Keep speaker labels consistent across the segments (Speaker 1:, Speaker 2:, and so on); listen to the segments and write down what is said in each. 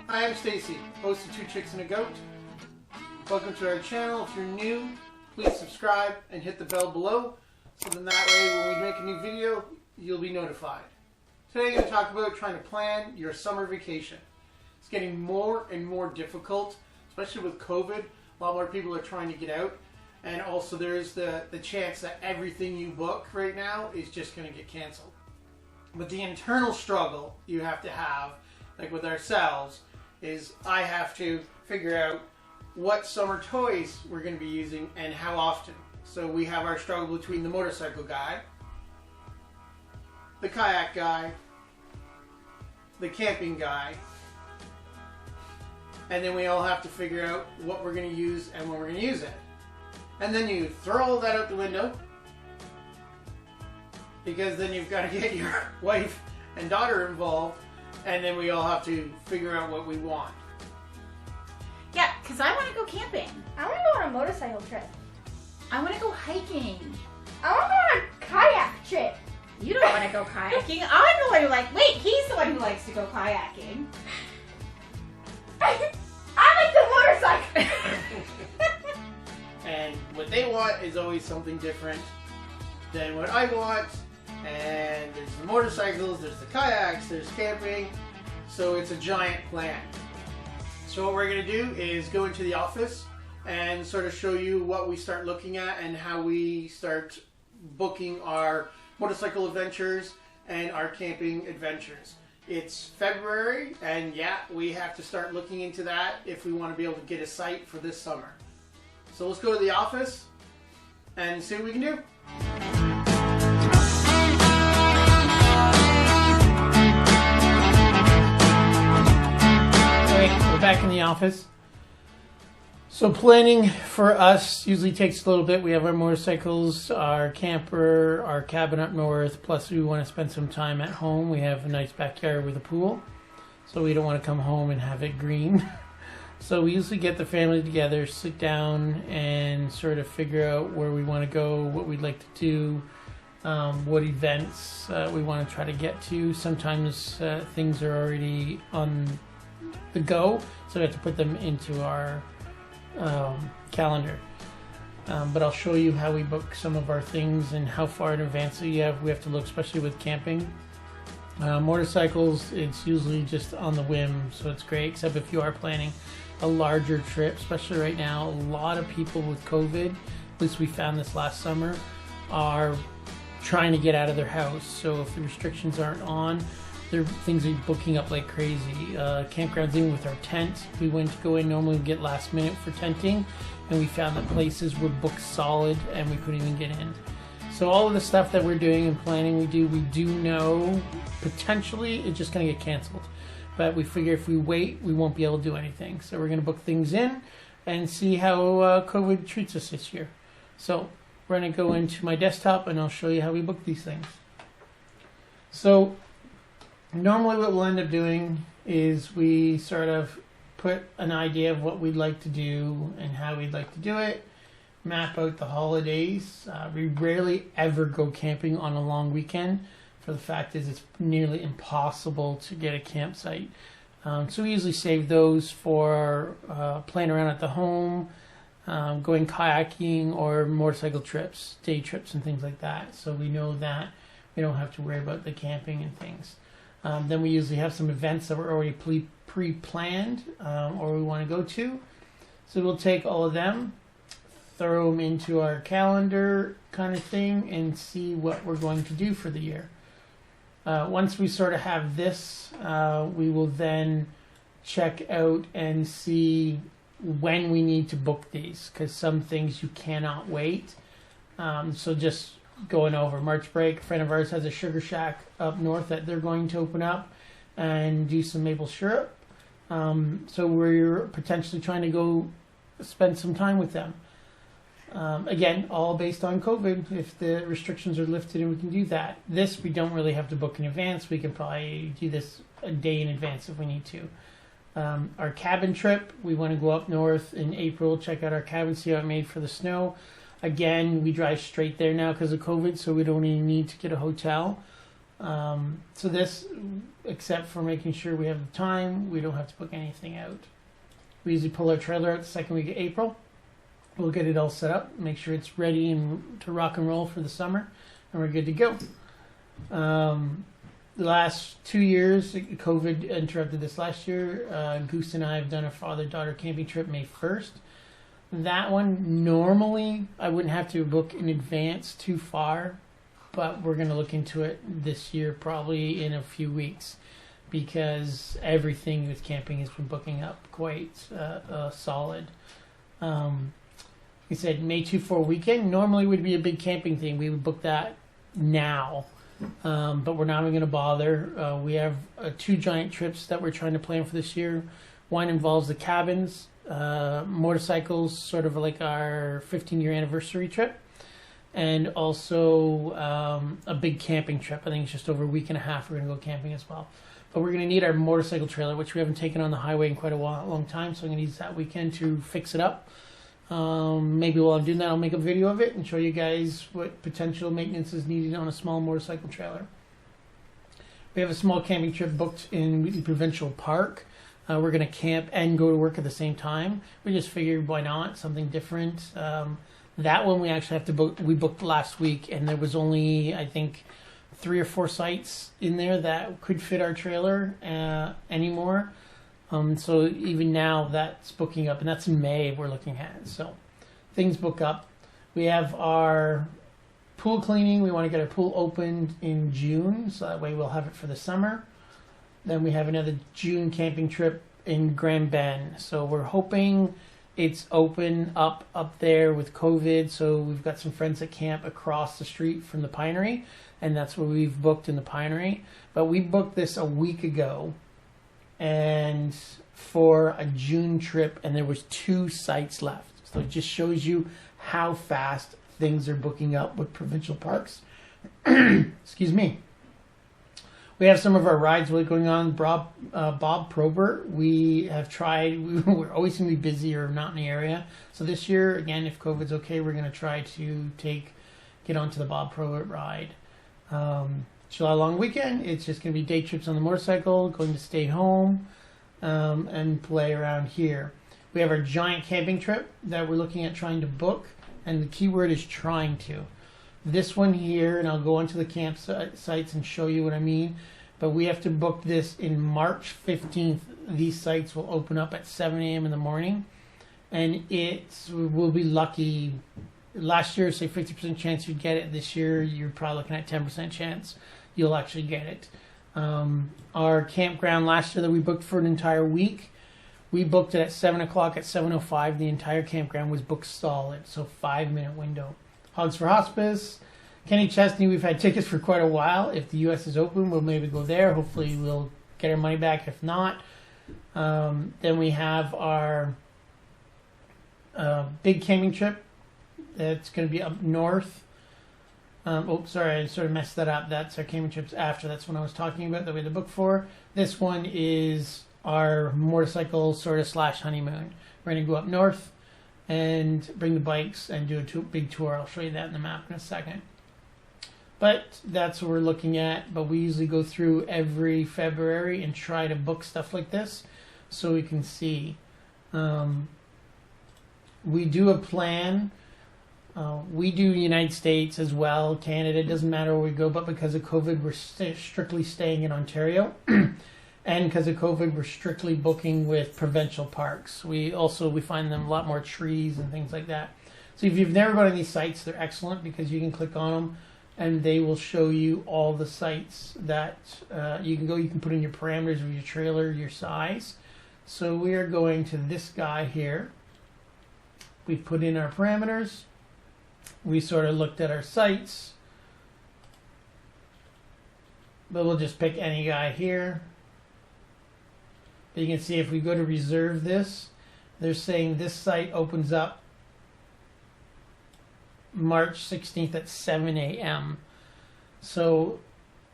Speaker 1: I'm Stacy, host of Two Chicks and a Goat. Welcome to our channel. If you're new, please subscribe and hit the bell below, so then that way when we make a new video, you'll be notified. Today I'm going to talk about trying to plan your summer vacation. It's getting more and more difficult, especially with COVID. A lot more people are trying to get out, and also there's the chance that everything you book right now is just going to get canceled. But the internal struggle you have to have, like with ourselves, is I have to figure out what summer toys we're going to be using and how often. So we have our struggle between the motorcycle guy, the kayak guy, the camping guy, and then we all have to figure out what we're going to use and when we're going to use it. And then you throw all that out the window, because then you've got to get your wife and daughter involved, and then we all have to figure out what we want.
Speaker 2: Yeah, because I want to go camping.
Speaker 3: I want to go on a motorcycle trip.
Speaker 2: I want to go hiking.
Speaker 3: I want to go on a kayak trip.
Speaker 2: You don't want to go kayaking. I'm the one who he's the one who likes to go kayaking.
Speaker 3: I like the motorcycle.
Speaker 1: And what they want is always something different than what I want. And there's the motorcycles, there's the kayaks, there's camping. So it's a giant plan. So what we're going to do is go into the office and sort of show you what we start looking at and how we start booking our motorcycle adventures and our camping adventures. It's February, and yeah, we have to start looking into that if we want to be able to get a site for this summer. So let's go to the office and see what we can do. We're back in the office. So planning for us usually takes a little bit. We have our motorcycles, our camper, our cabin up north, plus we want to spend some time at home. We have a nice backyard with a pool, so we don't want to come home and have it green. So we usually get the family together, sit down, and sort of figure out where we want to go, what we'd like to do, what events we want to try to get to. Sometimes things are already on the go, so we have to put them into our calendar. But I'll show you how we book some of our things and how far in advance we have to look, especially with camping. Motorcycles, it's usually just on the whim, so it's great, except if you are planning a larger trip, especially right now. A lot of people with COVID, at least we found this last summer, are trying to get out of their house. So if the restrictions aren't on, things are booking up like crazy. Campgrounds, even with our tent, we went to go in, normally we get last minute for tenting, and we found that places were booked solid and we couldn't even get in. So all of the stuff that we're doing and planning we do know potentially it's just going to get canceled. But we figure if we wait, we won't be able to do anything. So we're going to book things in and see how COVID treats us this year. So we're going to go into my desktop and I'll show you how we book these things. So normally what we'll end up doing is we sort of put an idea of what we'd like to do and how we'd like to do it, map out the holidays. We rarely ever go camping on a long weekend, for the fact is it's nearly impossible to get a campsite. So we usually save those for playing around at the home, going kayaking or motorcycle trips, day trips and things like that. So we know that we don't have to worry about the camping and things. Then we usually have some events that were already pre-planned or we want to go to. So we'll take all of them, throw them into our calendar kind of thing, and see what we're going to do for the year. Once we sort of have this, we will then check out and see when we need to book these, because some things you cannot wait. So just going over March break, a friend of ours has a sugar shack up north that they're going to open up and do some maple syrup. So we're potentially trying to go spend some time with them. Again, all based on COVID. If the restrictions are lifted and we can do that. This we don't really have to book in advance. We can probably do this a day in advance if we need to. Our cabin trip, we want to go up north in April, check out our cabin, see how it made for the snow. Again, we drive straight there now because of COVID, so we don't even need to get a hotel. So this, except for making sure we have the time. We don't have to book anything out. We usually pull our trailer out the second week of April. We'll get it all set up, make sure it's ready and to rock and roll for the summer, and we're good to go. The last 2 years, COVID interrupted this last year. Goose and I have done a father-daughter camping trip May 1st. That one, normally, I wouldn't have to book in advance too far, but we're going to look into it this year, probably in a few weeks, because everything with camping has been booking up quite solid. Like I said, May 2-4 weekend normally would be a big camping thing. We would book that now, but we're not even going to bother. We have 2 giant trips that we're trying to plan for this year. One involves the cabins, motorcycles, sort of like our 15-year anniversary trip, and also a big camping trip. I think it's just over a week and a half. We're going to go camping as well. But we're going to need our motorcycle trailer, which we haven't taken on the highway in quite a long time, so I'm going to use that weekend to fix it up. Maybe while I'm doing that, I'll make a video of it and show you guys what potential maintenance is needed on a small motorcycle trailer. We have a small camping trip booked in Wheatley Provincial Park. We're going to camp and go to work at the same time. We just figured, why not? Something different. That one we actually have to book. We booked last week, and there was only, I think, 3 or 4 sites in there that could fit our trailer anymore. So even now that's booking up, and that's in May we're looking at. So things book up. We have our pool cleaning. We want to get our pool opened in June, so that way we'll have it for the summer. Then we have another June camping trip in Grand Bend. So we're hoping it's open up there with COVID. So we've got some friends that camp across the street from the Pinery, and that's where we've booked, in the Pinery. But we booked this a week ago, and for a June trip, and there was 2 sites left. So it just shows you how fast things are booking up with provincial parks. Excuse me. We have some of our rides really going on. Bob Probert, we have tried. We're always going to be busy or not in the area. So this year, again, if COVID's okay, we're going to try to get onto the Bob Probert ride. July long weekend, it's just going to be day trips on the motorcycle, going to stay home, and play around here. We have our giant camping trip that we're looking at trying to book, and the key word is trying to. This one here, and I'll go onto the campsites and show you what I mean, but we have to book this in March 15th. These sites will open up at 7 a.m. in the morning, and we'll be lucky. Last year, say 50% chance you'd get it. This year, you're probably looking at 10% chance you'll actually get it. Our campground last year that we booked for an entire week, we booked it at 7 o'clock. At 7:05, the entire campground was booked solid, so 5-minute window. Hogs for Hospice, Kenny Chesney, we've had tickets for quite a while. If the U.S. is open, we'll maybe go there. Hopefully we'll get our money back. If not, then we have our big camping trip that's going to be up north. Sorry, I sort of messed that up. That's our camping trips after. That's what I was talking about that we had to book for. This one is our motorcycle sort of / honeymoon. We're going to go up north and bring the bikes and do a big tour. I'll show you that in the map in a second. But that's what we're looking at. But we usually go through every February and try to book stuff like this so we can see. We do a plan. We do United States as well, Canada, it doesn't matter where we go, but because of COVID, we're strictly staying in Ontario. And because of COVID, we're strictly booking with provincial parks. We find them a lot more trees and things like that. So if you've never gone to these sites, they're excellent because you can click on them and they will show you all the sites that you can go. You can put in your parameters of your trailer, your size. So we are going to this guy here. We've put in our parameters. We sort of looked at our sites, but we'll just pick any guy here. But you can see if we go to reserve this, they're saying this site opens up March 16th at 7 a.m. So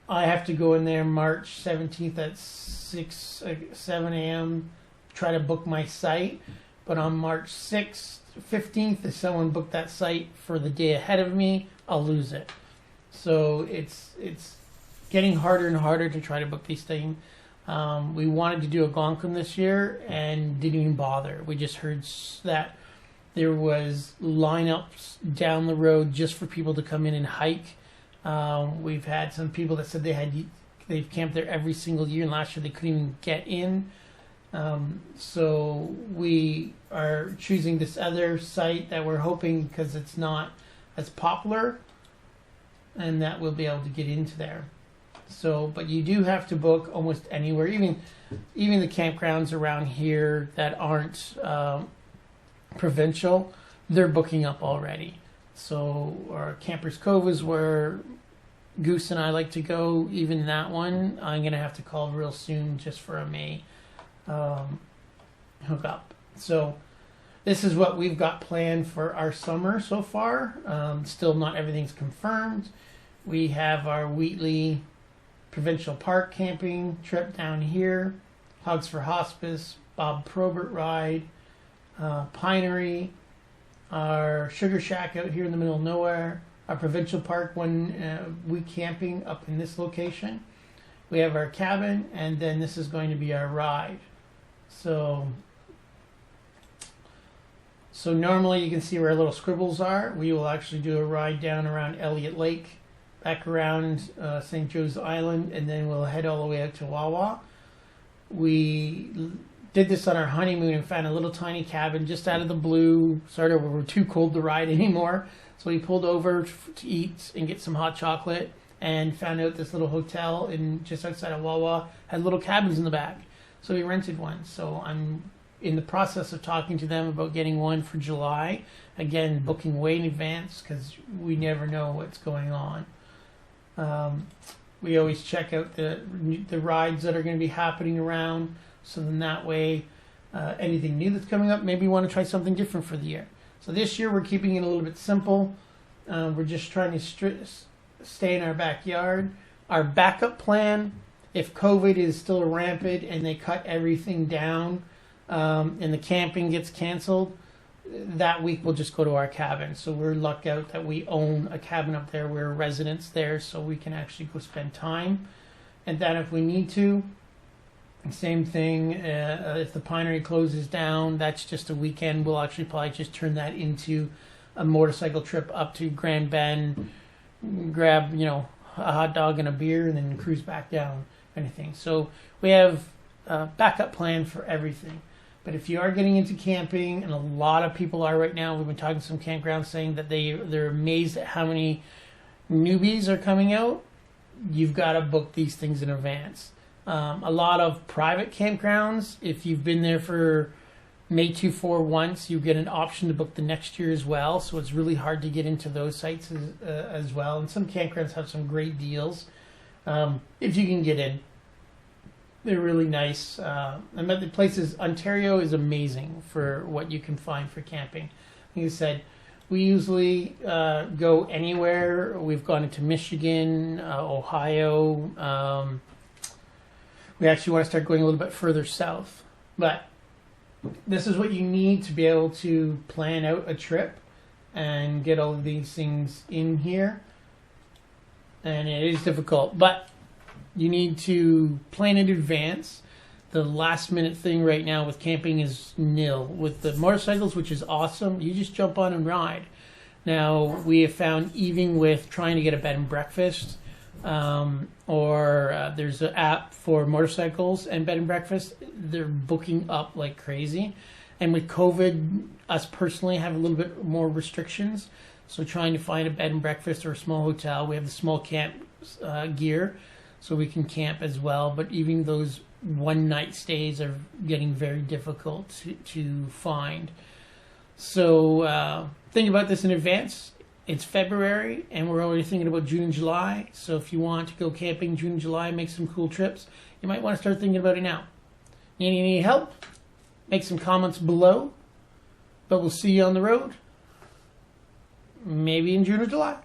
Speaker 1: I have to go in there March 17th at 7 a.m., try to book my site. But on March 6th, 15th, if someone booked that site for the day ahead of me, I'll lose it. So it's getting harder and harder to try to book these things. We wanted to do a Algonquin this year and didn't even bother. We just heard that there was lineups down the road just for people to come in and hike. We've had some people that said they've camped there every single year, and last year they couldn't even get in. So we are choosing this other site that we're hoping, because it's not as popular, and that we'll be able to get into there. So, but you do have to book almost anywhere, even the campgrounds around here that aren't provincial, they're booking up already. So our Campers Cove is where Goose and I like to go. Even that one, I'm gonna have to call real soon just for a May hookup. So this is what we've got planned for our summer so far. Still not everything's confirmed. We have our Wheatley Provincial Park camping trip down here, Hogs for Hospice, Bob Probert ride, Pinery, our Sugar Shack out here in the middle of nowhere, our Provincial Park 1 week camping up in this location. We have our cabin, and then this is going to be our ride. So normally you can see where our little scribbles are. We will actually do a ride down around Elliott Lake, back around St. Joe's Island, and then we'll head all the way out to Wawa. We did this on our honeymoon and found a little tiny cabin just out of the blue, sort of where we're too cold to ride anymore. So we pulled over to eat and get some hot chocolate, and found out this little hotel just outside of Wawa had little cabins in the back. So we rented one. So I'm in the process of talking to them about getting one for July. Again, booking way in advance because we never know what's going on. We always check out the rides that are going to be happening around, so then that way anything new that's coming up, maybe we want to try something different for the year. So this year we're keeping it a little bit simple. We're just trying to stay in our backyard. Our backup plan, if COVID is still rampant and they cut everything down and the camping gets canceled, that week we'll just go to our cabin. So we're lucky out that we own a cabin up there. We're residents there, so we can actually go spend time. And then if we need to, same thing, if the Pinery closes down, that's just a weekend. We'll actually probably just turn that into a motorcycle trip up to Grand Bend, grab, a hot dog and a beer, and then cruise back down, anything. So we have a backup plan for everything. But if you are getting into camping, and a lot of people are right now, we've been talking to some campgrounds saying that they're amazed at how many newbies are coming out, you've got to book these things in advance. A lot of private campgrounds, if you've been there for May 2-4 once, you get an option to book the next year as well. So it's really hard to get into those sites as well. And some campgrounds have some great deals if you can get in. They're really nice. And the places, Ontario is amazing for what you can find for camping. Like I said, we usually go anywhere. We've gone into Michigan, Ohio. We actually want to start going a little bit further south. But this is what you need to be able to plan out a trip and get all of these things in here. And it is difficult, but you need to plan in advance. The last minute thing right now with camping is nil. With the motorcycles, which is awesome, you just jump on and ride. Now, we have found even with trying to get a bed and breakfast, there's an app for motorcycles and bed and breakfast, they're booking up like crazy. And with COVID, us personally have a little bit more restrictions. So trying to find a bed and breakfast or a small hotel, we have the small camp gear, so we can camp as well. But even those one night stays are getting very difficult to find. So think about this in advance. It's February and we're already thinking about June and July. So if you want to go camping June and July, make some cool trips, you might want to start thinking about it now. Need any help? Make some comments below. But we'll see you on the road. Maybe in June or July.